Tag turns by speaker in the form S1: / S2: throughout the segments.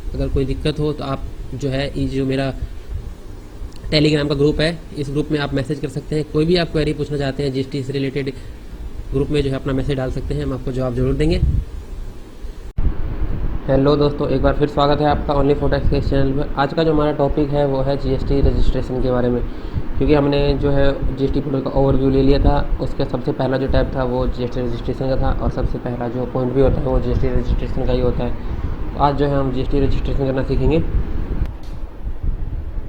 S1: अगर कोई दिक्कत हो तो आप जो है ये जो मेरा टेलीग्राम का ग्रुप है, इस ग्रुप में आप मैसेज कर सकते हैं। कोई भी आप क्वेरी पूछना चाहते हैं जीएसटी से रिलेटेड, ग्रुप में जो है अपना मैसेज डाल सकते हैं, हम आपको जवाब ज़रूर देंगे। हेलो दोस्तों, एक बार फिर स्वागत है आपका ओनली फॉर टैक्स के चैनल पर। आज का जो हमारा टॉपिक है वो है जीएसटी रजिस्ट्रेशन के बारे में। क्योंकि हमने जो है जीएसटी पोर्टल का ओवरव्यू ले लिया था, उसका सबसे पहला जो टैब था वो जीएसटी रजिस्ट्रेशन का था, और सबसे पहला जो पॉइंट भी होता है वो जीएसटी रजिस्ट्रेशन का ही होता है। तो आज जो है हम जीएसटी रजिस्ट्रेशन करना सीखेंगे।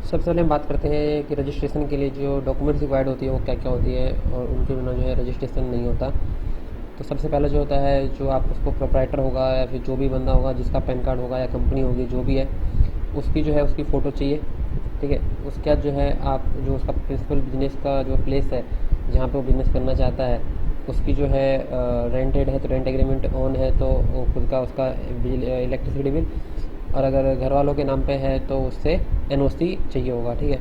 S1: सबसे पहले हम बात करते हैं कि रजिस्ट्रेशन के लिए जो डॉक्यूमेंट्स रिक्वायर्ड होती है वो क्या क्या होती है, और उनके बिना जो है रजिस्ट्रेशन नहीं होता। तो सबसे पहले जो होता है, जो आप उसको प्रोप्राइटर होगा या फिर जो भी बंदा होगा जिसका पैन कार्ड होगा या कंपनी होगी जो भी है, उसकी जो है उसकी फ़ोटो चाहिए। ठीक है, उसके बाद जो है आप जो उसका प्रिंसिपल बिजनेस का जो प्लेस है जहाँ पे वो बिज़नेस करना चाहता है, उसकी जो है रेंटेड है तो रेंट एग्रीमेंट ऑन है तो वो खुद का उसका इलेक्ट्रिसिटी बिल, और अगर घर वालों के नाम पे है तो उससे एनओसी चाहिए होगा। ठीक है,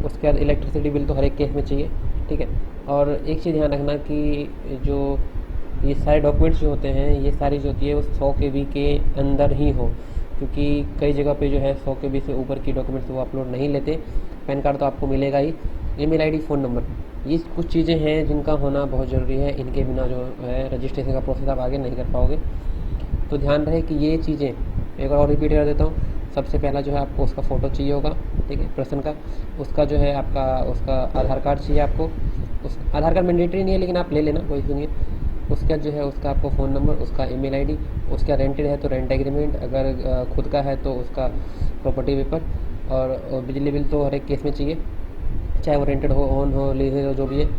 S1: उसके बाद इलेक्ट्रिसिटी बिल तो हर एक केस में चाहिए। ठीक है, और एक चीज़ ध्यान रखना कि जो ये सारे डॉक्यूमेंट्स जो होते हैं, ये सारी जो होती है वो 100 KB के अंदर ही हो, क्योंकि कई जगह पे जो है 100 KB से ऊपर की डॉक्यूमेंट्स वो अपलोड नहीं लेते। पैन कार्ड तो आपको मिलेगा ही, ईमेल आईडी, फ़ोन नंबर, ये कुछ चीज़ें हैं जिनका होना बहुत ज़रूरी है। इनके बिना जो है रजिस्ट्रेशन का प्रोसेस आप आगे नहीं कर पाओगे। तो ध्यान रहे कि ये चीज़ें एक बार और रिपीट कर देता हूँ। सबसे पहला जो है आपको उसका फ़ोटो चाहिए होगा, ठीक है, पर्सन का। उसका जो है आपका उसका आधार कार्ड चाहिए आपको। उस आधार कार्ड मैंडेटरी नहीं है लेकिन आप ले लेना, कोई इशू नहीं है। उसके बाद जो है उसका आपको फ़ोन नंबर, उसका ईमेल आईडी, उसका रेंटेड है तो रेंट एग्रीमेंट, अगर खुद का है तो उसका प्रॉपर्टी पेपर, और बिजली बिल तो हर एक केस में चाहिए, चाहे वो रेंटेड हो, ऑन हो, लीज हो, जो भी है।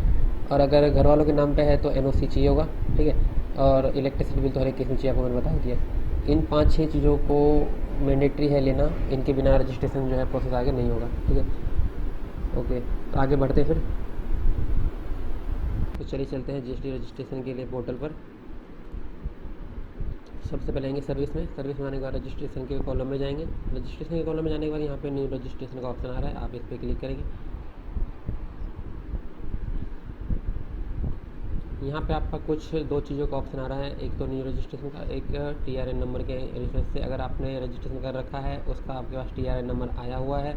S1: और अगर घर वालों के नाम पे है तो एनओसी चाहिए होगा। ठीक है, और इलेक्ट्रिसिटी बिल तो हर एक केस में चाहिए, आपको मैंने बता दिया। इन 5-6 चीज़ों को मैंडेटरी है लेना, इनके बिना रजिस्ट्रेशन जो है प्रोसेस आगे नहीं होगा। ठीक है, ओके, तो आगे बढ़ते फिर। तो चलिए चलते हैं जीएसटी रजिस्ट्रेशन के लिए पोर्टल पर। सबसे पहले आएंगे सर्विस में। सर्विस में आने के बाद रजिस्ट्रेशन के कॉलम में जाएंगे। रजिस्ट्रेशन के कॉलम में जाने के बाद यहाँ पे न्यू रजिस्ट्रेशन का ऑप्शन आ रहा है, आप इस पर क्लिक करेंगे। यहाँ पे आपका कुछ 2 चीज़ों का ऑप्शन आ रहा है, एक तो न्यू रजिस्ट्रेशन का, एक TRN नंबर के रेफरेंस से अगर आपने रजिस्ट्रेशन कर रखा है उसका आपके पास TRN नंबर आया हुआ है,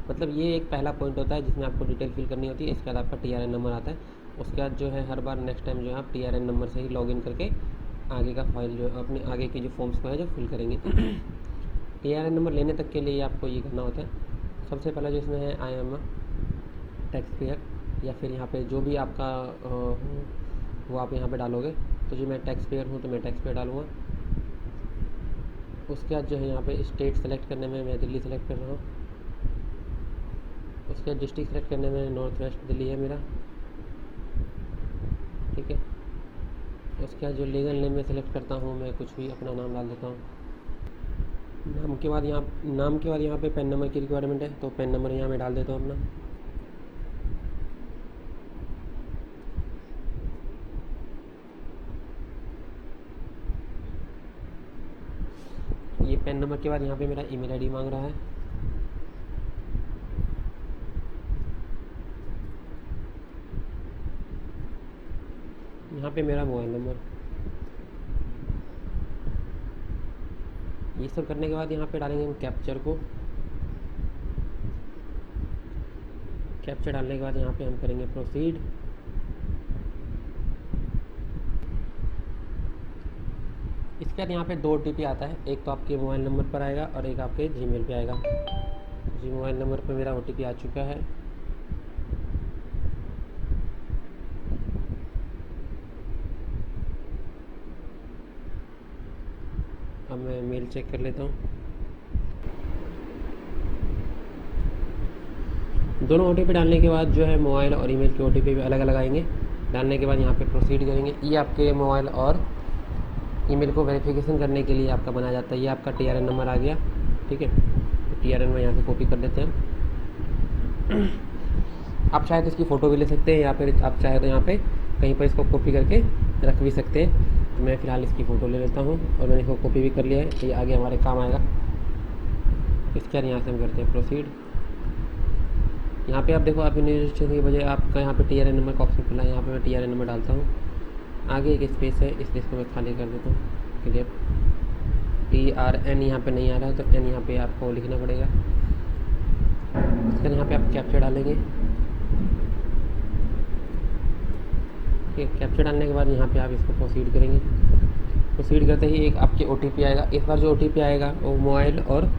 S1: मतलब ये एक पहला पॉइंट होता है जिसमें आपको डिटेल फिल करनी होती है। इसके बाद आपका TRN नंबर आता है। उसके बाद जो है हर बार नेक्स्ट टाइम जो है आप TRN नंबर से ही लॉगिन करके आगे का फाइल जो है अपने आगे की जो फॉर्म्स को है जो फिल करेंगे। TRN नंबर लेने तक के लिए आपको ये करना होता है। सबसे पहला जो इसमें है आई एम टैक्स पेयर, या फिर यहाँ पे जो भी आपका वो आप यहाँ पे डालोगे। तो जो मैं टैक्स पेयर हूँ तो मैं टैक्स पेयर डालूँगा। उसके बाद जो है यहाँ पे स्टेट सेलेक्ट करने में मैं दिल्ली सेलेक्ट कर रहा हूँ। उसके बाद डिस्ट्रिक्ट सेलेक्ट करने में नॉर्थ वेस्ट दिल्ली है मेरा। ठीक है, उसके बाद जो लीगल नेम में सेलेक्ट करता हूँ मैं कुछ भी अपना नाम डाल देता हूँ। नाम के बाद यहाँ पे पैन नंबर की रिक्वायरमेंट है, तो पैन नंबर यहाँ मैं डाल देता हूँ अपना। ये पैन नंबर के बाद यहाँ पे मेरा ईमेल आईडी मांग रहा है। यहाँ पे मेरा मोबाइल नंबर। ये सब करने के बाद यहाँ पे डालेंगे हम कैप्चर को। कैप्चर डालने के बाद यहाँ पे हम करेंगे प्रोसीड। इसके बाद यहाँ पे 2 OTP आता है, एक तो आपके मोबाइल नंबर पर आएगा और एक आपके जीमेल पे आएगा। जी, मोबाइल नंबर पर मेरा OTP आ चुका है। अब मैं मेल चेक कर लेता हूँ। दोनों OTP डालने के बाद जो है मोबाइल और ईमेल के OTP भी अलग अलग आएंगे। डालने के बाद यहाँ पे प्रोसीड करेंगे। ये आपके मोबाइल और ईमेल को वेरिफिकेशन करने के लिए आपका बनाया जाता है। ये आपका TRN नंबर आ गया। ठीक है, तो TRN में यहाँ से कॉपी कर लेते हैं। आप चाहे तो इसकी फ़ोटो भी ले सकते हैं, या फिर आप चाहे तो यहाँ पे कहीं पर इसको कॉपी करके रख भी सकते हैं। तो मैं फ़िलहाल इसकी फ़ोटो ले लेता हूँ और मैंने इसको कॉपी भी कर लिया है, तो ये आगे हमारे काम आएगा। इसके बाद यहाँ से हम करते हैं प्रोसीड। यहाँ पे आप देखो, आप रजिस्ट्रेशन की बजाय आपका यहाँ पे TRN नंबर का ऑप्शन खुला है। यहाँ पे मैं TRN नंबर डालता हूँ। आगे एक स्पेस है, इस स्पेस को मैं खाली कर देता हूँ, क्लियर। CRN यहाँ पे नहीं आ रहा है, तो N यहाँ पे आपको लिखना पड़ेगा। उसके बाद यहाँ पे आप कैप्चा डालेंगे। कैप्चा डालने के बाद यहाँ पे आप इसको प्रोसीड करेंगे। प्रोसीड करते ही एक आपके OTP आएगा। इस बार जो OTP आएगा वो मोबाइल और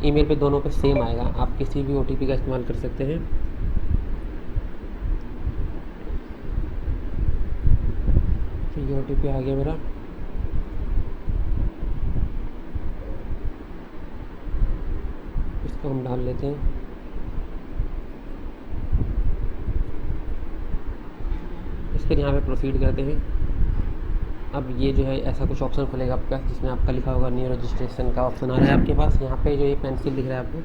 S1: ईमेल पे दोनों पे सेम आएगा। आप किसी भी OTP का इस्तेमाल कर सकते हैं। तो ये OTP आ गया मेरा। इसको हम डाल लेते हैं। इसके यहाँ पे प्रोसीड करते हैं। अब ये जो है ऐसा कुछ ऑप्शन खुलेगा आपका, जिसमें आपका लिखा होगा न्यू रजिस्ट्रेशन का ऑप्शन आ रहा है आपके पास। यहाँ पे जो ये पेंसिल दिख रहा है आपको,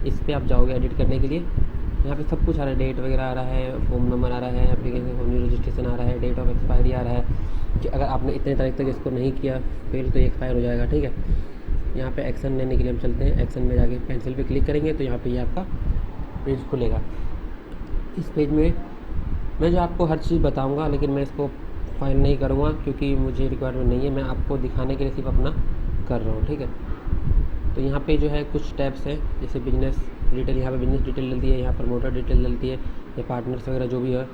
S1: इस पर आप जाओगे एडिट करने के लिए। यहाँ पे सब कुछ आ रहा है, डेट वगैरह आ रहा है, फॉर्म नंबर आ रहा है, एप्लीकेशन फॉर्म, न्यू रजिस्ट्रेशन आ रहा है, डेट ऑफ एक्सपायरी आ रहा है कि अगर आपने इतने तारीख तक इसको नहीं किया फिर तो ये एक्सपायर हो जाएगा। ठीक है, यहाँ पे एक्शन लेने के लिए हम चलते हैं। एक्शन में जाके पेंसिल पे क्लिक करेंगे तो यहाँ पे ये आपका पेज खुलेगा। इस पेज में मैं जो आपको हर चीज़ बताऊँगा, लेकिन मैं इसको फाइल नहीं करूँगा क्योंकि मुझे रिक्वायरमेंट नहीं है। मैं आपको दिखाने के लिए सिर्फ अपना कर रहा हूँ। ठीक है, तो यहाँ पे जो है कुछ टैब्स हैं, जैसे बिजनेस डिटेल। यहाँ पे बिजनेस डिटेल डलती है, यहाँ प्रमोटर डिटेल डलती है, या पार्टनर्स वगैरह जो भी है।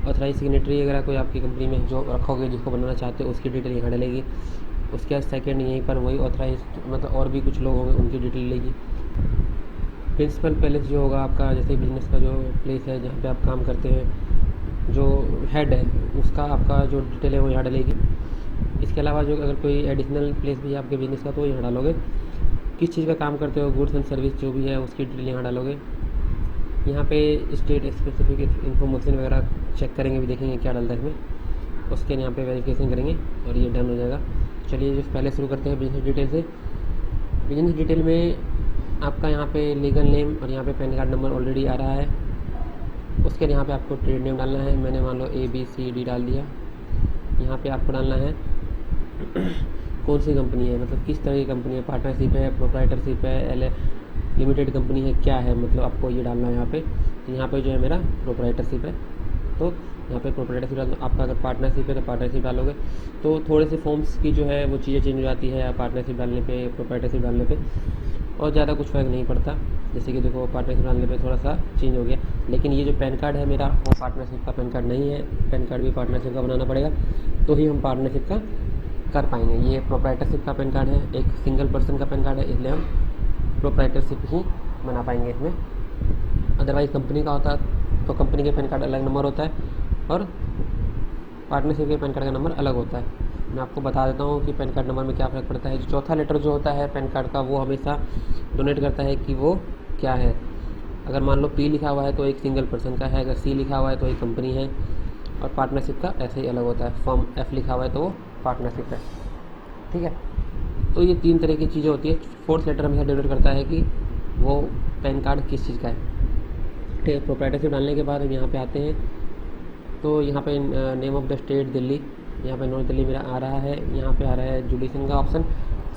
S1: ऑथराइज सिग्नेटरी अगर कोई आपकी कंपनी में जो रखोगे, जिसको बनाना चाहते हो, उसकी डिटेल यहाँ डलेगी। उसके बाद सेकेंड यहीं पर वही ऑथराइज, मतलब और भी कुछ लोग होंगे, उनकी डिटेल डलेगी। प्रिंसिपल प्लेस जो होगा आपका, जैसे बिजनेस का जो प्लेस है जहाँ पे आप काम करते हैं, जो हेड है उसका आपका जो डिटेल है वो यहाँ डलेगी। इसके अलावा जो अगर कोई एडिशनल प्लेस भी है आपके बिजनेस का तो यहाँ डालोगे। किस चीज़ का काम करते हो, गुड्स एंड सर्विस जो भी है उसकी डिटेल यहाँ डालोगे। यहाँ पे स्टेट स्पेसिफिक इन्फॉर्मेशन वगैरह चेक करेंगे, भी देखेंगे क्या डलता है इसमें। उसके यहाँ पे वेरिफिकेशन करेंगे और ये डन हो जाएगा। चलिए जो पहले शुरू करते हैं बिजनेस डिटेल से। बिजनेस डिटेल में आपका यहाँ पे लीगल नेम और यहाँ पे पैन कार्ड नंबर ऑलरेडी आ रहा है। उसके यहाँ पे आपको ट्रेड नेम डालना है। मैंने मान लो ABCD डाल दिया। यहाँ पे आपको डालना है कौन सी कंपनी है, मतलब किस तरह की कंपनी है, पार्टनरशिप है, प्रोप्राइटरशिप है, लिमिटेड कंपनी है, क्या है, मतलब आपको ये डालना है यहाँ पे। तो यहाँ पे जो है मेरा प्रोप्राइटरशिप है, तो यहाँ पे प्रोप्राइटरशिप डाल। आपका अगर पार्टनरशिप है तो पार्टनरशिप डालोगे। तो थोड़े से फॉर्म्स की जो है वो चीज़ें चेंज हो जाती है पार्टनरशिप डालने पे, प्रोप्राइटरशिप डालने पे, और ज़्यादा कुछ फ़र्क नहीं पड़ता। जैसे कि देखो पार्टनरशिप डालने पे थोड़ा सा चेंज हो गया। लेकिन ये जो पैन कार्ड है मेरा वो पार्टनरशिप का पैन कार्ड नहीं है। पैन कार्ड भी पार्टनरशिप का बनाना पड़ेगा, तो ही हम पार्टनरशिप का कर पाएंगे। ये प्रोप्राइटरशिप का पैन कार्ड है, एक सिंगल पर्सन का पैन कार्ड है, इसलिए हम प्रोप्राइटरशिप ही बना पाएंगे इसमें। अदरवाइज़ कंपनी का होता तो कंपनी के पैन कार्ड अलग नंबर होता है और पार्टनरशिप के पैन कार्ड का नंबर अलग होता है। मैं आपको बता देता हूँ कि पैन कार्ड नंबर में क्या फ़र्क पड़ता है। जो चौथा लेटर जो होता है पैन कार्ड का, वो हमेशा डोनेट करता है कि वो क्या है। अगर मान लो P लिखा हुआ है तो एक सिंगल पर्सन का है, अगर C लिखा हुआ है तो एक कंपनी है, और पार्टनरशिप का ऐसे ही अलग होता है। फॉर्म F लिखा हुआ है तो वो पार्टनरशिप है। ठीक है, तो ये 3 तरह की चीज़ें होती है। फोर्थ लेटर हमेशा डिनोट करता है कि वो पैन कार्ड किस चीज़ का है। ठीक है, प्रोप्राइटरशिप डालने के बाद हम यहाँ पे आते हैं। तो यहाँ पे name of the state Delhi, यहाँ पे नॉर्थ दिल्ली मेरा आ रहा है। यहाँ पे आ रहा है जुडिशन का ऑप्शन।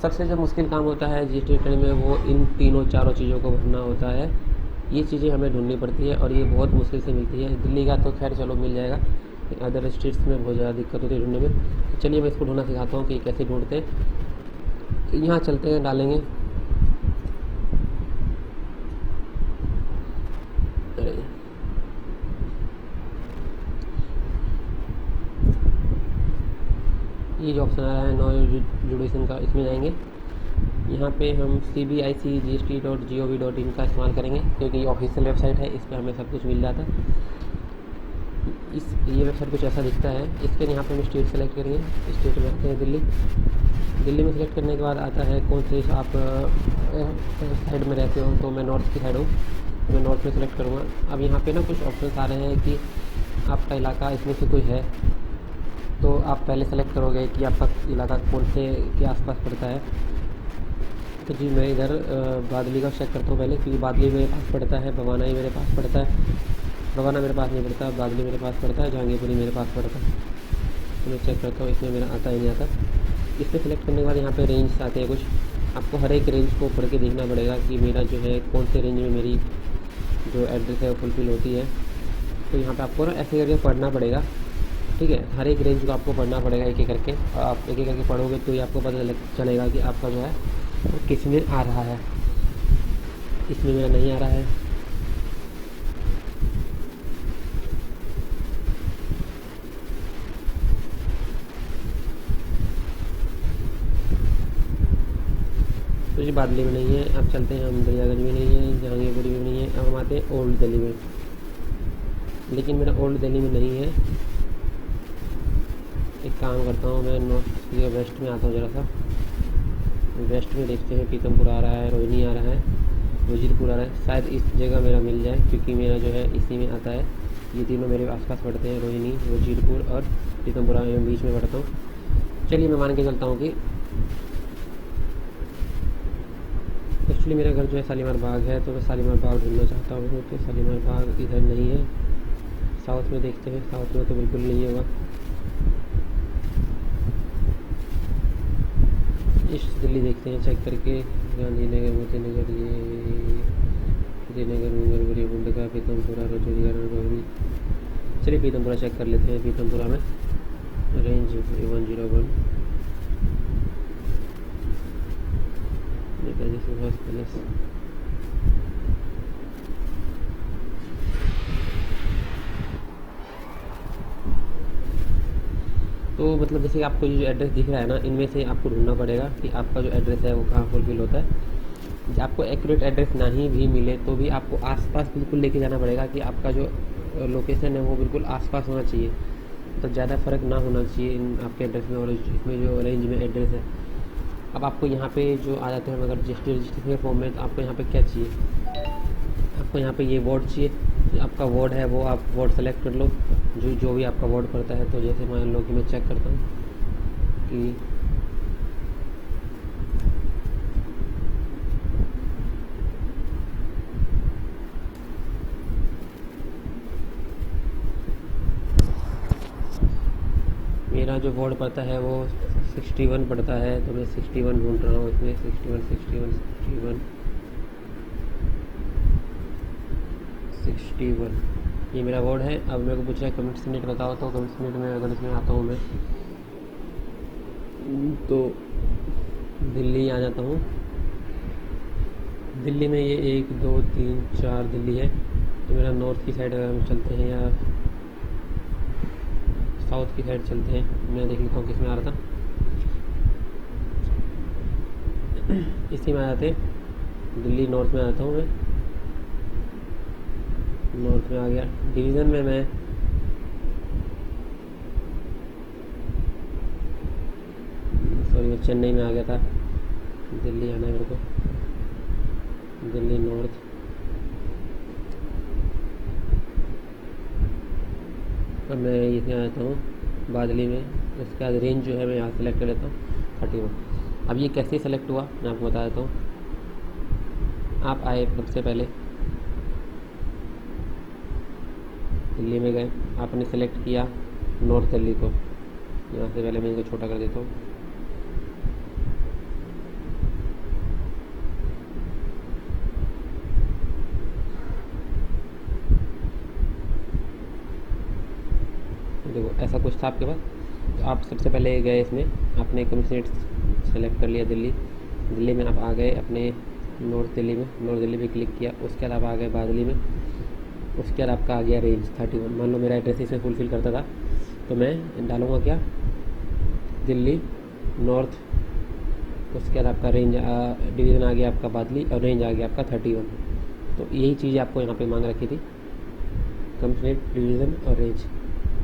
S1: सबसे जो मुश्किल काम होता है GST रिटर्न में वो इन तीनों चारों चीज़ों को भरना होता है। ये चीज़ें हमें ढूंढनी पड़ती है और ये बहुत मुश्किल से मिलती है। दिल्ली का तो खैर चलो मिल जाएगा, अदर स्टेट्स में बहुत ज़्यादा दिक्कत होती है ढूंढने में। तो चलिए मैं इसको ढूंढना सिखाता हूँ कि कैसे ढूंढते हैं। तो यहाँ चलते हैं, डालेंगे। ये जो ऑप्शन आ रहा है नो जुडिशन का, इसमें जाएंगे। यहाँ पे हम cbicgst.gov.in का इस्तेमाल करेंगे क्योंकि ये ऑफिशियल वेबसाइट है, इस पर हमें सब कुछ मिल जाता है। ये वेबसाइट कुछ ऐसा दिखता है। इसके यहाँ पे हम स्टेट सेलेक्ट करेंगे। स्टेट में आते हैं दिल्ली। दिल्ली में सेलेक्ट करने के बाद आता है कौन से आप साइड में रहते हो। तो मैं नॉर्थ की साइड हूँ, तो मैं नॉर्थ में सेलेक्ट करूँगा। अब यहाँ पे ना कुछ ऑप्शन आ रहे हैं कि आपका इलाका इसमें से कोई है, तो आप पहले सेलेक्ट करोगे कि आपका इलाका कौन से के आसपास पड़ता है। तो जी मैं इधर बादली का चेक करता हूँ पहले, क्योंकि बादली मेरे पास पड़ता है, भवाना ही मेरे पास पड़ता है। भवाना मेरे पास नहीं पड़ता, बादली मेरे पास पड़ता है, जहांगीरपुरी मेरे पास पड़ता है। तो मैं चेक करता हूँ, इसमें मेरा आता ही नहीं आता। इस पर सेलेक्ट करने के बाद यहाँ पे रेंज आते हैं कुछ। आपको हर एक रेंज को पढ़ के देखना पड़ेगा कि मेरा जो है कौन से रेंज में मेरी जो एड्रेस है वो फुलफिल होती है। तो यहाँ पे आपको ना ऐसे करके पढ़ना पड़ेगा। ठीक है, हर एक रेंज को आपको पढ़ना पड़ेगा एक एक करके, और आप एक एक करके पढ़ोगे तो ही आपको पता चलेगा कि आपका जो है वो किस में आ रहा है। इसमें मेरा नहीं आ रहा है। तो ये बादली में नहीं है। अब चलते हैं हम दरियागंज में नहीं है, जहांगीरपुरी में नहीं है। अब हम आते हैं ओल्ड दिल्ली में, लेकिन मेरा ओल्ड दिल्ली में नहीं है। एक काम करता हूँ, मैं नॉर्थ वेस्ट में आता हूँ, ज़रा सा वेस्ट में देखते हैं। पीतमपुर आ रहा है, रोहिणी आ रहा है, वजीरपुर आ रहा है। शायद इस जगह मेरा मिल जाए, क्योंकि मेरा जो है इसी में आता है। ये तीनों मेरे आसपास पड़ते हैं, रोहिणी, वजीरपुर और पीतमपुरा में बीच में पढ़ता हूँ। चलिए मैं मान के चलता हूँ कि एक्चुअली मेरा घर जो है शालीमार बाग है, तो मैं शालीमार बाग ढूंढना चाहता हूँ। तो शालीमार बाग इधर नहीं है। साउथ में देखते हैं, साउथ में तो बिल्कुल नहीं होगा। ईस्ट दिल्ली देखते हैं चेक करके। गांधीनगर, मोतीनगर, ये नगर, मुंगरपुरी, बुंडका, पीतमपुरा, रजौरी, रोहिणी। चलिए पीतमपुरा चेक कर लेते हैं। पीतमपुरा में रेंज 101 सुभाष पैलेस। तो मतलब जैसे आपको जो एड्रेस दिख रहा है ना, इनमें से आपको ढूंढना पड़ेगा कि आपका जो एड्रेस है वो कहाँ फुलफिल होता है। आपको एक्यूरेट एड्रेस नहीं भी मिले तो भी आपको आसपास बिल्कुल लेके जाना पड़ेगा कि आपका जो लोकेशन है वो बिल्कुल आसपास होना चाहिए। तो ज़्यादा फ़र्क ना होना चाहिए इन आपके एड्रेस में और इसमें जो रेंज में एड्रेस है। अब आपको यहाँ पे जो आ जाते हैं, अगर रजिस्ट्रेशन के फॉर्म में, तो आपको यहाँ पे क्या चाहिए? आपको यहाँ पे ये वार्ड चाहिए। आपका वार्ड है वो आप वार्ड सेलेक्ट कर लो, जो भी आपका वार्ड पड़ता है। तो जैसे मान लो कि मैं चेक करता हूँ कि मेरा जो वार्ड पड़ता है वो 61 पड़ता है। तो मैं 61 ढूंढ रहा हूँ इसमें। 61 ये मेरा वार्ड है। अब मेरे को पूछ रहा है कमिट मिनट बताओ, तो कमिट मिनट में अगर इसमें आता हूँ मैं तो दिल्ली आ जाता हूँ। दिल्ली में ये 1 2 3 4 दिल्ली है। तो मेरा नॉर्थ की साइड अगर हम चलते हैं या साउथ की साइड चलते हैं, मैं देख लेता हूँ किस में आ रहा था। इसी में आ जाते हैं। दिल्ली नॉर्थ में आता हूँ मैं। नॉर्थ में आ गया। डिवीज़न में मैं मैं चेन्नई में आ गया था। दिल्ली आना है मेरे को, दिल्ली नॉर्थ। अब मैं इसमें आ जाता हूँ बादली में। इसके बाद रेंज जो है मैं यहाँ सेलेक्ट कर लेता हूँ 31। अब ये कैसे सेलेक्ट हुआ मैं आपको बता देता हूँ। आप आए सबसे पहले दिल्ली में गए, आपने सेलेक्ट किया नॉर्थ दिल्ली को। यहाँ से पहले मैं इनको छोटा कर देता हूँ। देखो ऐसा कुछ था आपके पास। तो आप सबसे पहले गए इसमें, आपने कमिश्नरेट सेलेक्ट कर लिया दिल्ली। दिल्ली में आप आ गए अपने नॉर्थ दिल्ली में, नॉर्थ दिल्ली पे क्लिक किया। उसके बाद आप आ गए बादली में। उसके बाद आपका आ गया रेंज 31। मान लो मेरा एड्रेस इसमें फुलफिल करता था, तो मैं डालूँगा क्या, दिल्ली नॉर्थ। उसके बाद आपका रेंज डिवीज़न आ गया आपका बादली, और रेंज आ गया आपका 31। तो यही चीज़ आपको यहाँ पे मांग रखी थी, कमिश्नरेट, डिवीज़न और रेंज।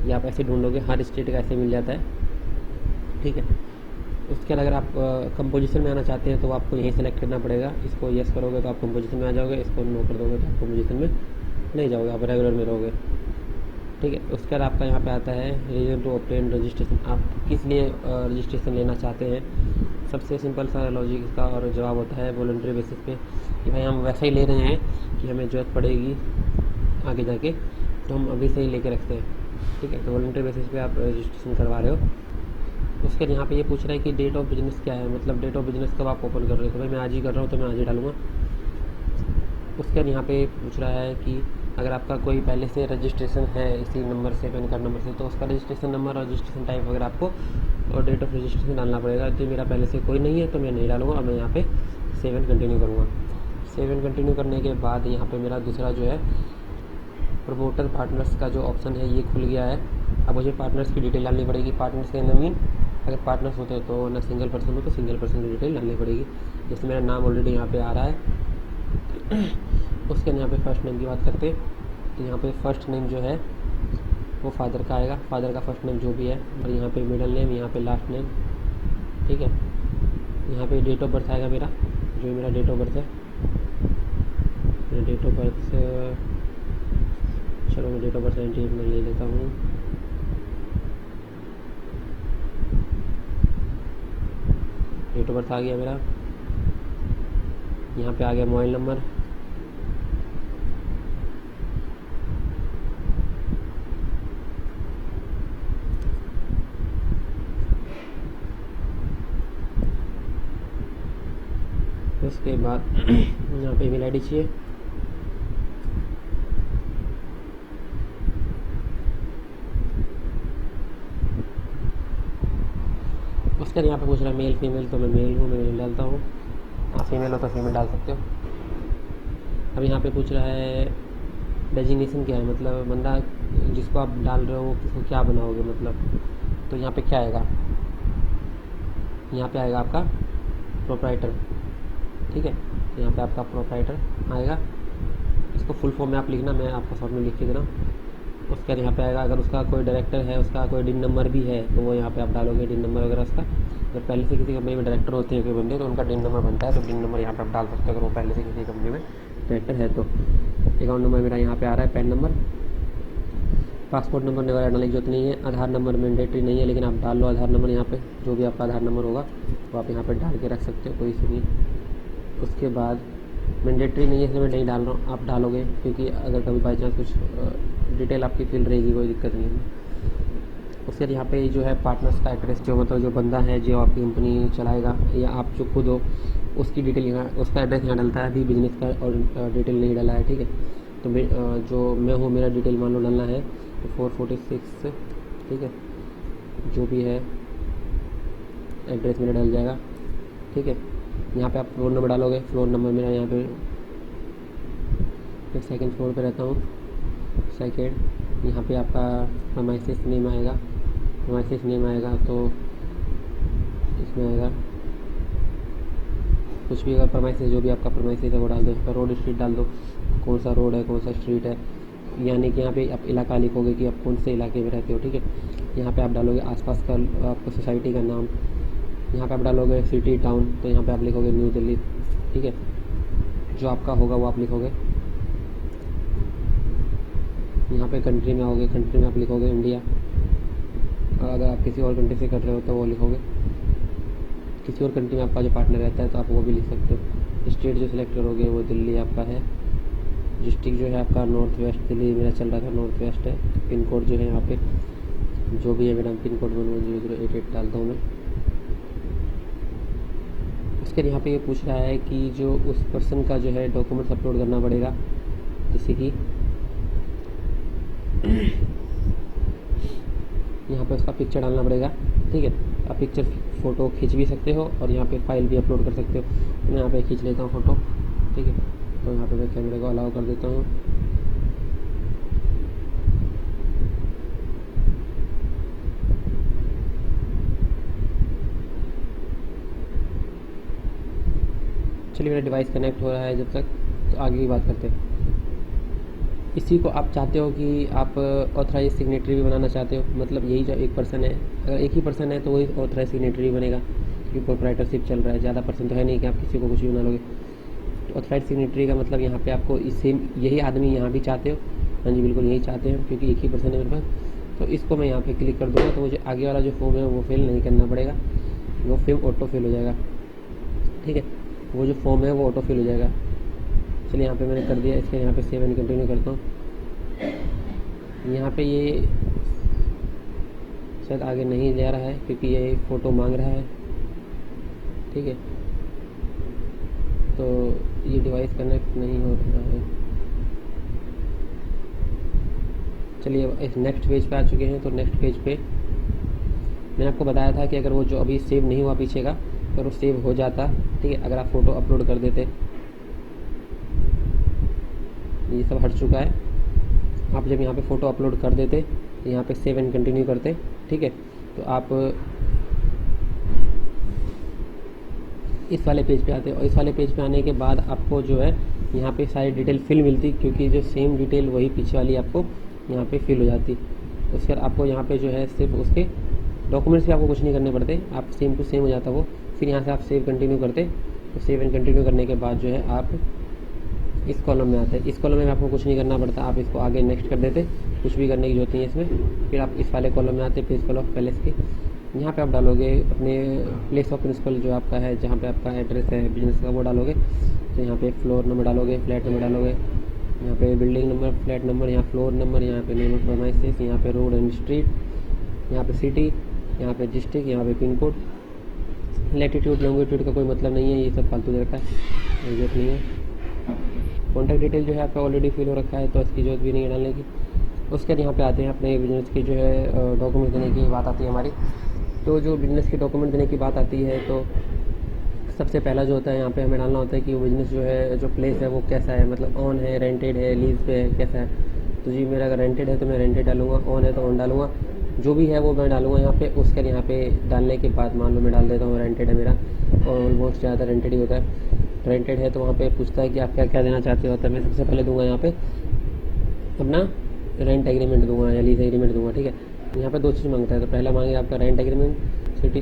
S1: ये आप ऐसे ढूंढोगे, हर स्टेट का ऐसे मिल जाता है, ठीक है। उसके बाद अगर आप कंपोजिशन में आना चाहते हैं तो आपको यहीं सेलेक्ट करना पड़ेगा। इसको यस करोगे तो आप कंपोजिशन में आ जाओगे, इसको नो कर दोगे तो आप कंपोजिशन में नहीं जाओगे, आप रेगुलर में रहोगे, ठीक है। उसके बाद आपका यहाँ पे आता है रीजन टू ऑब्टेन रजिस्ट्रेशन। आप किस लिए रजिस्ट्रेशन लेना चाहते हैं? सबसे सिंपल सा लॉजिक इसका और जवाब होता है वॉलंटरी बेसिस पे, कि भाई हम वैसा ही ले रहे हैं कि हमें ज़रूरत पड़ेगी आगे जाके, तो हम अभी से ही लेके रखते हैं, ठीक है। तो वॉलंटरी बेसिस पे आप रजिस्ट्रेशन करवा रहे हो। उसके बाद यहाँ पे ये पूछ रहा है कि डेट ऑफ बिजनेस क्या है, मतलब डेट ऑफ बिजनेस कब आप ओपन कर रहे हो। तो भाई मैं आज ही कर रहा हूँ, तो मैं आज ही डालूँगा। उसके बाद यहाँ पे पूछ रहा है कि अगर आपका कोई पहले से रजिस्ट्रेशन है इसी नंबर से, पैन कार्ड नंबर से, तो उसका रजिस्ट्रेशन नंबर और रजिस्ट्रेशन टाइप वगैरह आपको और डेट ऑफ रजिस्ट्रेशन डालना पड़ेगा। तो मेरा पहले से कोई नहीं है तो मैं नहीं डालूँगा और मैं यहाँ पे सेव एंड कंटिन्यू करूँगा। सेव एंड कंटिन्यू करने के बाद यहाँ पे मेरा दूसरा जो है प्रमोटर पार्टनर्स का जो ऑप्शन है ये खुल गया है। अब मुझे पार्टनर्स की डिटेल डालनी पड़ेगी। पार्टनर्स के मीन अगर पार्टनर्स होते हैं तो ना सिंगल पर्सन हो तो सिंगल पर्सन की डिटेल डालनी पड़ेगी। जैसे मेरा नाम ऑलरेडी यहाँ पे आ रहा है उसके यहाँ पे फर्स्ट नेम की बात करते हैं तो यहाँ पे फर्स्ट नेम जो है वो फादर का आएगा, फादर का फर्स्ट नेम जो भी है, और यहाँ पे मिडिल नेम, यहाँ पे लास्ट नेम, ठीक है। यहाँ पे डेट ऑफ बर्थ आएगा मेरा, जो मेरा डेट ऑफ बर्थ है, मेरा डेट ऑफ बर्थ चलो मैं डेट ऑफ बर्थ 98 में ले लेता हूँ। डेट ऑफ बर्थ आ गया मेरा। यहाँ पे आ गया मोबाइल नंबर, उसके बाद यहाँ पे ईमेल आईडी चाहिए, उसके बाद यहाँ पे पूछ रहा है मेल फीमेल, तो मैं मेल हूँ, मैं मेल डालता हूँ। आप फीमेल हो तो फीमेल डाल सकते हो। अब यहाँ पे पूछ रहा है डेजिग्नेशन क्या है, मतलब बंदा जिसको आप डाल रहे हो किसको क्या बनाओगे, मतलब तो यहाँ पे क्या आएगा, यहाँ पे आएगा आपका प्रोप्राइटर, ठीक है। तो यहाँ पे आपका प्रोप्राइटर आएगा, इसको फुल फॉर्म में आप लिखना, मैं आपको शॉर्ट में लिख के दे रहा हूँ। उसके बाद यहाँ पे आएगा अगर उसका कोई डायरेक्टर है, उसका कोई डिन नंबर भी है तो वो यहाँ पे आप डालोगे डिन नंबर वगैरह उसका। अगर पहले से किसी कंपनी में डायरेक्टर होते हैं कोई बंदे तो उनका डिन नंबर बनता है, तो डिन नंबर यहाँ पे आप डाल सकते हो अगर वो पहले से किसी कंपनी में डायरेक्टर है तो। अकाउंट नंबर मेरा यहाँ पे आ रहा है, पैन नंबर, पासपोर्ट नंबर वगैरह डालने की जरूरत नहीं है, आधार नंबर मैंडेटरी नहीं है लेकिन आप डाल लो आधार नंबर यहाँ पे, जो भी आपका आधार नंबर होगा वो आप यहाँ पे डाल के रख सकते हो, कोई इशू नहीं। उसके बाद मैंडेटरी नहीं है इसलिए मैं नहीं डाल रहा हूँ, आप डालोगे क्योंकि अगर कभी बाई चांस कुछ डिटेल आपकी फिल रहेगी कोई दिक्कत नहीं है। उसके बाद यहाँ पे जो है पार्टनर्स का एड्रेस, जो मतलब जो बंदा है जो आपकी कंपनी चलाएगा या आप जो खुद हो उसकी डिटेल यहाँ, उसका एड्रेस यहाँ डलता है। अभी बिजनेस का और डिटेल नहीं डाला है, ठीक है। तो जो मैं हूँ मेरा डिटेल मान लो डालना है तो 446, ठीक है, जो भी है एड्रेस मेरा डल जाएगा, ठीक है। यहाँ पे आप फ्लोर नंबर डालोगे, फ्लोर नंबर मेरा यहाँ पे मैं सेकंड फ्लोर पे रहता हूँ, सेकंड। यहाँ पे आपका प्रीमाइसेस नेम आएगा, प्रीमाइसेस नेम आएगा तो इसमें आएगा कुछ भी, अगर प्रीमाइसेस जो भी आपका प्रीमाइसेस है वो डाल दो। इस पर रोड स्ट्रीट डाल दो, कौन सा रोड है कौन सा स्ट्रीट है, यानी कि यहाँ पे आप इलाका लिखोगे कि आप कौन से इलाके में रहते हो, ठीक है। यहाँ पे आप डालोगे आसपास का आपको सोसाइटी का नाम, यहाँ पे आप डालोगे सिटी टाउन तो यहाँ पे आप लिखोगे न्यू दिल्ली, ठीक है। जो आपका होगा वो आप लिखोगे। यहाँ पे कंट्री में आओगे, कंट्री में आप लिखोगे इंडिया, और अगर आप किसी और कंट्री से कर रहे हो तो वो लिखोगे। किसी और कंट्री में आपका जो पार्टनर रहता है तो आप वो भी लिख सकते हो। स्टेट जो सिलेक्ट करोगे वो दिल्ली आपका है। डिस्ट्रिक्ट जो है आपका नॉर्थ वेस्ट दिल्ली मेरा चल रहा था, नॉर्थ वेस्ट है। पिन कोड जो है यहाँ पे जो भी है मेरा पिन कोड 11088 डालता हूँ मैं। उसके यहाँ पे ये पूछ रहा है कि जो उस पर्सन का जो है डॉक्यूमेंट्स अपलोड करना पड़ेगा, जैसे कि यहाँ पे उसका पिक्चर डालना पड़ेगा, ठीक है। आप पिक्चर फ़ोटो खींच भी सकते हो और यहाँ पे फाइल भी अपलोड कर सकते हो। मैं यहाँ पे खींच लेता हूँ फ़ोटो, ठीक है। तो यहाँ पे मैं कैमरे को अलाउ कर देता हूँ। चलिए मेरा डिवाइस कनेक्ट हो रहा है जब तक, तो आगे की बात करते हैं। इसी को आप चाहते हो कि आप ऑथराइज सिग्नेटरी भी बनाना चाहते हो, मतलब यही जो एक पर्सन है, अगर एक ही पर्सन है तो वही ऑथराइज सिग्नेटरी बनेगा क्योंकि प्रोप्राइटरशिप चल रहा है, ज़्यादा पर्सन तो है नहीं कि आप किसी को कुछ भी बना लोगे। तो ऑथराइज सिग्नेटरी का मतलब यहाँ पे आपको इससे यही आदमी यहाँ भी चाहते हो, हाँ जी बिल्कुल यही चाहते हैं क्योंकि एक ही पर्सन है मेरे पास। तो इसको मैं यहाँ पे क्लिक कर दूँगा तो मुझे आगे वाला जो फॉर्म है वो फिल नहीं करना पड़ेगा, वो फॉर्म ऑटो फिल हो जाएगा, ठीक है। वो जो फॉर्म है वो ऑटो फिल हो जाएगा। चलिए यहाँ पे मैंने कर दिया, इसके यहाँ पे सेव एंड कंटिन्यू करता हूँ। यहाँ पे ये शायद आगे नहीं जा रहा है क्योंकि ये फ़ोटो मांग रहा है, ठीक है। तो ये डिवाइस कनेक्ट नहीं हो रहा है, चलिए अब इस नेक्स्ट पेज पे आ चुके हैं। तो नेक्स्ट पेज पे मैंने आपको बताया था कि अगर वो जो अभी सेव नहीं हुआ पीछे का, अगर वो सेव हो जाता, ठीक है, अगर आप फ़ोटो अपलोड कर देते, ये सब हट चुका है। आप जब यहाँ पे फ़ोटो अपलोड कर देते, यहाँ पे सेव एंड कंटिन्यू करते, ठीक है, तो आप इस वाले पेज पे आते और इस वाले पेज पे आने के बाद आपको जो है यहाँ पे सारी डिटेल फिल मिलती, क्योंकि जो सेम डिटेल वही पीछे वाली आपको यहाँ पे फिल हो जाती। उसके बाद आपको यहाँ पे जो है सिर्फ उसके डॉक्यूमेंट्स भी आपको कुछ नहीं करने पड़ते, आप सेम टू सेम हो जाता वो। फिर यहाँ से आप सेव कंटिन्यू करते, तो सेव एंड कंटिन्यू करने के बाद जो है आप इस कॉलम में आते हैं। इस कॉलम में आपको कुछ नहीं करना पड़ता, आप इसको आगे नेक्स्ट कर देते, कुछ भी करने की जरूरत नहीं है इसमें। फिर आप इस वाले कॉलम में आते, प्रिंसिपल ऑफ पैलेस के। यहाँ पे आप डालोगे अपने प्लेस ऑफ प्रिंसिपल जो आपका है, जहाँ पे आपका एड्रेस है बिजनेस का, वो डालोगे। तो यहाँ पे फ्लोर नंबर डालोगे, फ्लैट नंबर डालोगे, यहाँ पे बिल्डिंग नंबर, फ्लैट नंबर, यहाँ फ्लोर नंबर, यहाँ पे नेम ऑफ प्रेमाइसेस, यहाँ पे रोड एंड स्ट्रीट, यहाँ पे सिटी, यहाँ पे डिस्ट्रिक्ट, यहाँ पे पिन कोड। लैटिट्यूड लॉन्गिट्यूड का कोई मतलब नहीं है, ये सब फालतू दे रखा है, जरूरत नहीं है। कॉन्टैक्ट डिटेल जो है आपका ऑलरेडी फिल हो रखा है, तो इसकी जरूरत भी नहीं है डालने की। उसके बाद यहाँ पे आते हैं अपने बिजनेस की जो है डॉक्यूमेंट देने की बात आती है हमारी। तो जो बिजनेस के डॉक्यूमेंट देने की बात आती है, तो सबसे पहला जो होता है यहाँ पे हमें डालना होता है कि वो बिज़नेस जो है, जो प्लेस है वो कैसा है, मतलब ऑन है, रेंटेड है, लीज पे है, कैसा है। तो जी मेरा अगर रेंटेड है तो मैं रेंटेड डालूंगा, ऑन है तो ऑन डालूंगा, जो भी है वो मैं डालूंगा यहाँ पे। उसके यहाँ पे डालने के बाद मान लो मैं डाल देता हूँ रेंटेड है मेरा, और ऑलमोस्ट ज़्यादा रेंटेड ही होता है। रेंटेड है तो वहाँ पे पूछता है कि आप क्या क्या देना चाहते हो, तो मैं सबसे पहले दूंगा यहाँ पे अपना रेंट एग्रीमेंट दूंगा या लीज एग्रीमेंट दूंगा, ठीक है। यहाँ पे दो चीज़ मांगता है, तो पहला मांगेगा आपका रेंट एग्रीमेंट सिटी,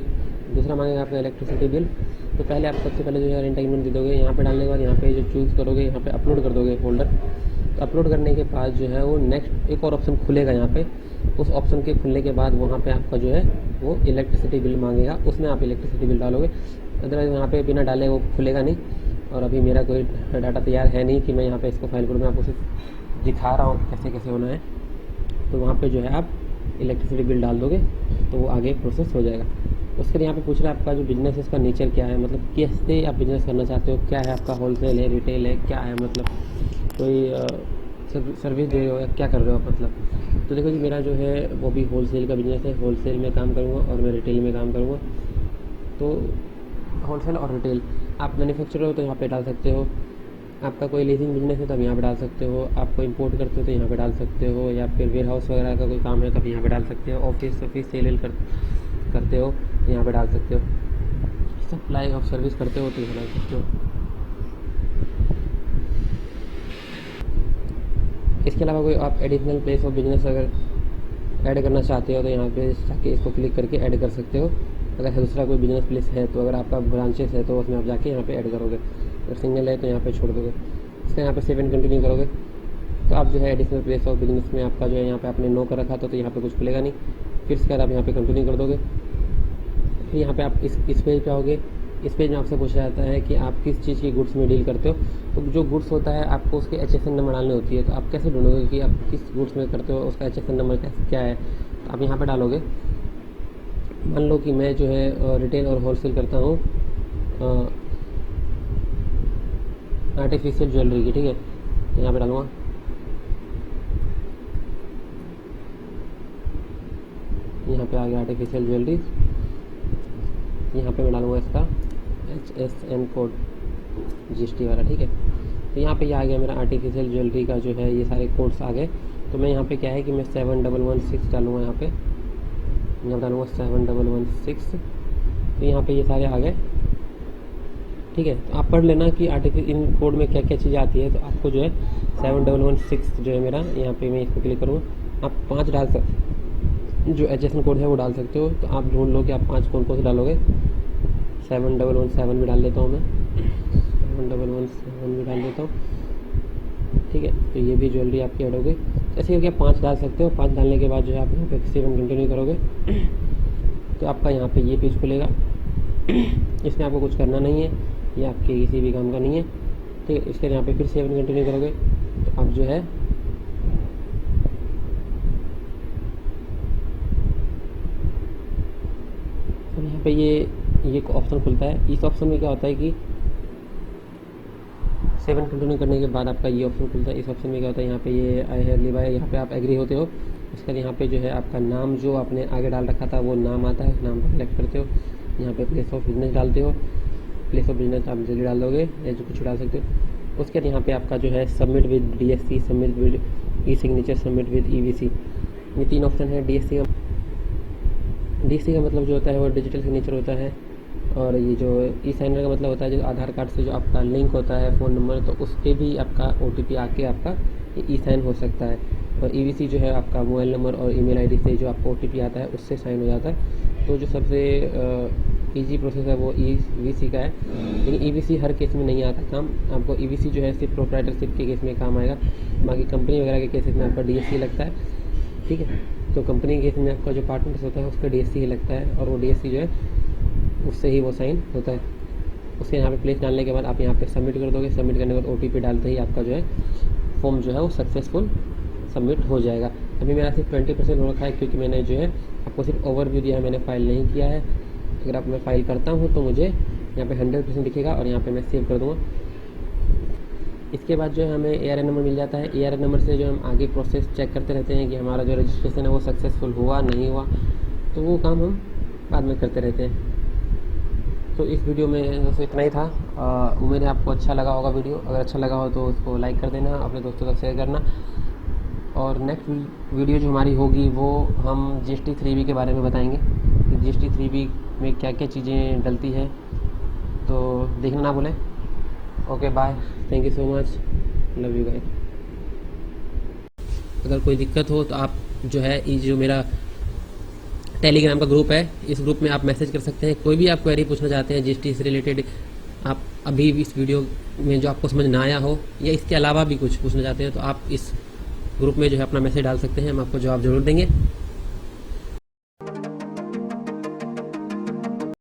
S1: दूसरा मांगेगा आपका इलेक्ट्रिसिटी बिल। तो पहले आप सबसे पहले जो है रेंट एग्रीमेंट दे दोगे। यहाँ पे डालने के बाद यहाँ पे जो चूज़ करोगे, यहाँ पे अपलोड कर दोगे फोल्डर। तो अपलोड करने के बाद जो है वो नेक्स्ट एक और ऑप्शन खुलेगा यहाँ पे। उस ऑप्शन के खुलने के बाद वहाँ पे आपका जो है वो इलेक्ट्रिसिटी बिल मांगेगा, उसमें आप इलेक्ट्रिसिटी बिल डालोगे। अदरवाइज यहाँ पे बिना डाले वो खुलेगा नहीं। और अभी मेरा कोई डाटा तैयार है नहीं कि मैं यहाँ पे इसको फाइल करूँ, मैं आपको सिर्फ दिखा रहा हूँ कैसे कैसे होना है। तो वहाँ पे जो है आप इलेक्ट्रिसिटी बिल डाल दोगे तो वो आगे प्रोसेस हो जाएगा। उसके लिए यहाँ पे पूछ रहा है आपका जो बिजनेस है इसका नेचर क्या है, मतलब कैसे आप बिजनेस करना चाहते हो, क्या है आपका होलसेल है, रिटेल है, क्या है, मतलब कोई सर्विस दे रहे हो या क्या कर रहे हो आप, मतलब। तो देखो जी मेरा जो है वो भी होलसेल का बिजनेस है, होलसेल में काम करूँगा और मैं रिटेल में काम करूँगा। तो होलसेल और रिटेल, आप मैन्युफैक्चरर हो तो यहाँ पे डाल सकते हो, आपका कोई लीजिंग बिजनेस है तो आप यहाँ पे डाल सकते हो, आप कोई इंपोर्ट करते हो तो यहाँ पे डाल सकते हो, या फिर वेयर हाउस वगैरह का कोई काम है तो आप यहाँ पे डाल सकते हो, ऑफिस सेल करते हो तो यहाँ पे डाल सकते हो, सप्लाई ऑफ सर्विस करते हो तो यहाँ डाल सकते हो। इसके अलावा कोई आप एडिशनल प्लेस ऑफ बिजनेस अगर ऐड करना चाहते हो तो यहाँ पे जाके इसको क्लिक करके ऐड कर सकते हो। अगर दूसरा कोई बिजनेस प्लेस है तो अगर आपका ब्रांचेस है तो उसमें आप जाके यहाँ पे ऐड करोगे, अगर सिंगल है तो यहाँ पे छोड़ दोगे। इसका यहाँ पे सेव एंड कंटिन्यू करोगे तो आप जो है एडिशनल प्लेस ऑफ बिजनेस में आपका जो है यहाँ पे आपने नो कर रखा था तो यहाँ पे कुछ खुलेगा नहीं। फिर इसके बाद आप यहाँ पे कंटिन्यू कर दोगे। फिर यहाँ पे आप इस पेज पे आओगे। इस पेज में आपसे पूछा जाता है कि आप किस चीज़ की गुड्स में डील करते हो। तो जो गुड्स होता है आपको उसके HSN नंबर डालनी होती है। तो आप कैसे ढूंढोगे कि आप किस गुड्स में करते हो, उसका HSN नंबर क्या है। तो आप यहाँ पर डालोगे। मान लो कि मैं जो है रिटेल और होलसेल करता हूँ आर्टिफिशियल ज्वेलरी की, ठीक है। तो यहाँ पे डालूँगा यहाँ पे आ गया आर्टिफिशियल ज्वेलरी। यहाँ पे मैं डालूँगा इसका HSN कोड GST वाला, ठीक है। तो यहाँ पे ये आ गया मेरा आर्टिफिशियल ज्वेलरी का जो है ये सारे कोड्स आ गए। तो मैं यहाँ पे क्या है कि मैं 7116 डालूँगा, यहाँ पे डालूँगा 7116। तो यहाँ पे ये सारे आ गए, ठीक है। तो आप पढ़ लेना कि इन कोड में क्या क्या चीज़ें आती है। तो आपको जो है 7116 जो है मेरा, यहाँ पे मैं इसको क्लिक करूँगा। आप 5 डाल सकते, जो HSN कोड है वो डाल सकते हो। तो आप ढूंढ लो कि आप 5 कौन कौन से डालोगे। 7117 भी डाल देता हूँ मैं, 7117 भी डाल देता हूँ, ठीक है। तो ये भी ज्वेलरी आपकी ऐड हो गई। ऐसे करके आप 5 डाल सकते हो। 5 डालने के बाद जो है आप यहाँ पे सेव एंड कंटिन्यू करोगे तो आपका यहाँ पे ये पेज खुलेगा। इसमें आपको कुछ करना नहीं है, ये आपके किसी भी काम का नहीं है, ठीक है। इसके यहाँ पे फिर सेव एंड कंटिन्यू करोगे तो आप जो है यहाँ पे ये ऑप्शन खुलता है। इस ऑप्शन में क्या होता है कि सेव एंड कंटिन्यू करने के बाद आपका ये ऑप्शन खुलता है। इस ऑप्शन में क्या होता है, यहाँ पे ये आई हैव लिव, यहाँ पे आप एग्री होते हो उसके बाद यहाँ पे जो है आपका नाम जो आपने आगे डाल रखा था वो नाम आता है, नाम को सेलेक्ट करते हो। यहाँ पे प्लेस ऑफ बिजनेस डालते हो, प्लेस ऑफ बिजनेस आप जल्दी डाल दोगे या जो कुछ डाल सकते हो। उसके बाद यहाँ पे आपका जो है submit with DSC, submit with E signature, submit with EVC, ये 3 ऑप्शन है। DSC का मतलब जो होता है वो डिजिटल सिग्नेचर होता है, और ये जो ई साइनर का मतलब होता है जो आधार कार्ड से जो आपका लिंक होता है फ़ोन नंबर, तो उस पर भी आपका OTP आके आपका ई साइन हो सकता है। और EVC जो है आपका मोबाइल नंबर और ईमेल आईडी से जो आपको OTP आता है उससे साइन हो जाता है। तो जो सबसे ईजी प्रोसेस है वो EVC का है, लेकिन EVC हर केस में नहीं आता काम। आपको EVC जो है सिर्फ प्रोप्राइटरशिप के केस में काम आएगा, बाकी कंपनी वगैरह के केसेस में आपका DSC लगता है, ठीक है। तो कंपनी के केस में आपका जो पार्टनर्स होता है उसका DSC ही लगता है, और वो DSC जो है उससे ही वो साइन होता है। उसके यहाँ पे प्लेस डालने के बाद आप यहाँ पे सबमिट कर दोगे। सबमिट करने के बाद OTP डालते ही आपका जो है फॉर्म जो है वो सक्सेसफुल सबमिट हो जाएगा। अभी मेरा सिर्फ 20% हो रखा है, क्योंकि मैंने जो है आपको सिर्फ ओवरव्यू दिया है, मैंने फ़ाइल नहीं किया है। अगर आप मैं फ़ाइल करता हूँ तो मुझे यहाँ पे 100% दिखेगा, और यहाँ पे मैं सेव कर दूँगा। इसके बाद जो है हमें ARN नंबर मिल जाता है। ARN नंबर से जो हम आगे प्रोसेस चेक करते रहते हैं कि हमारा जो रजिस्ट्रेशन है वो सक्सेसफुल हुआ नहीं हुआ, तो वो काम हम बाद में करते रहते हैं। तो इस वीडियो में दोस्तों इतना ही था। उम्मीद है आपको अच्छा लगा होगा वीडियो। अगर अच्छा लगा हो तो उसको लाइक कर देना, अपने दोस्तों तक शेयर करना। और नेक्स्ट वीडियो जो हमारी होगी वो हम GST 3B के बारे में बताएंगे कि GST 3B में क्या क्या चीज़ें डलती है, तो देखना ना भूलें। Okay bye, thank you so much, love you guys. अगर कोई दिक्कत हो तो आप जो है ये जो मेरा टेलीग्राम का ग्रुप है, इस ग्रुप में आप मैसेज कर सकते हैं। कोई भी आप क्वेरी पूछना चाहते हैं GST से रिलेटेड, आप अभी इस वीडियो में जो आपको समझ ना आया हो या इसके अलावा भी कुछ पूछना चाहते हैं, तो आप इस ग्रुप में जो है अपना मैसेज डाल सकते हैं, हम आपको जवाब ज़रूर देंगे।